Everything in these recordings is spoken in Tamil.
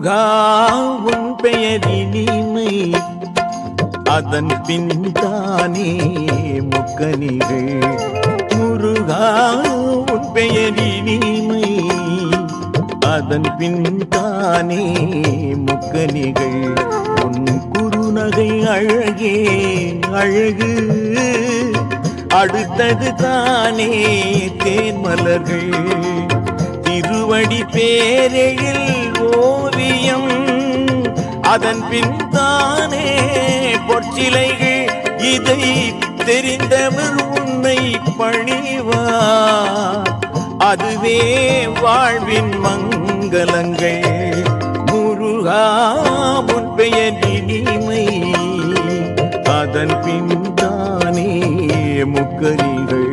முருகா உன் பெயரினிமை அதன் பின் தானே முக்கனிகள். முருகா உன் பெயரினிமை அதன் பின் தானே முக்கனிகள். உன் குறுநகை அழகே அழகு அடுத்தது தானே தேன்மலர்கள். திருவடி பேரெழில் ஓவியம் அதன் பின் தானே பொற்சிலைகள். இதை தெரிந்தவர் உன்னை பணிவார் அதுவே வாழ்வின் மங்களங்கள். முருகா உன் பெயரினிமை அதன் பின் தானே முக்கனிகள்.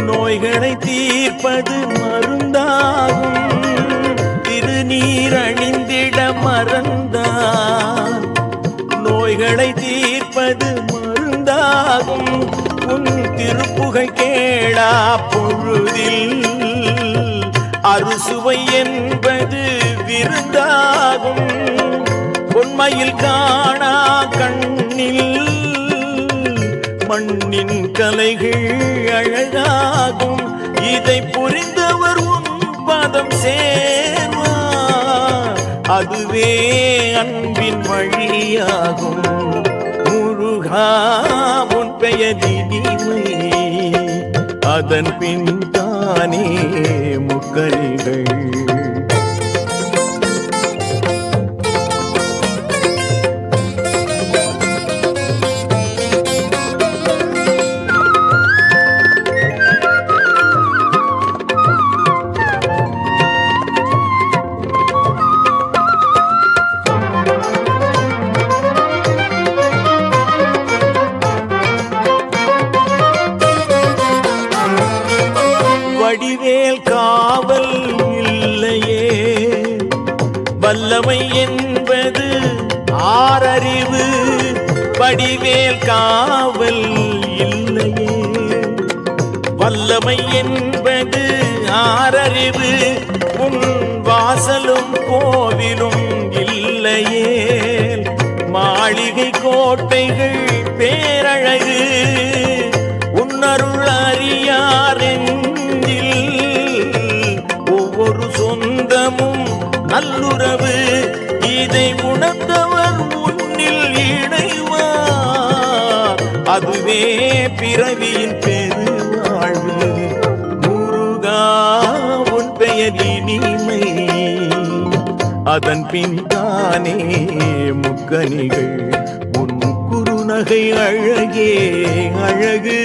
நோய்களை தீர்ப்பது மருந்தாகும். திருநீர் அணிந்திட மறந்தான் நோய்களை தீர்ப்பது மருந்தாகும். உன் திருப்புகழ் கேளா பொழுதில் அறுசுவை என்பது விருந்தாகும். உண்மையில் காணா கண்ணில் மண்ணின் கலைகள் அழகாகும். இதை புரிந்தவர் உன் பதம் சேர்வார் அதுவே அன்பின் வழியாகும். முருகா உன் பெயரினிமை அதன் பின் தானே முக்கனிகள். வடிவேல் காவல் இல்லையே வல்லமை என்பது ஆறறிவு. வடிவேல் காவல் இல்லையே வல்லமை என்பது ஆறறிவு. உன் வாசலும் கோவிலும் இல்லையே மாளிகை கோட்டைகள் பேரழகு. உன்னருள் அறியாரென் ஒவ்வொரு சொந்தமும் நல்லுறவு. இதை உணர்ந்தவர் உன்னில் இணைவார் அதுவே பிறவியின் பெருவாழ்வு. முருகா உன் பெயரினிமை அதன் பின் தானே முக்கனிகள். உன் குறுநகை அழகே அழகு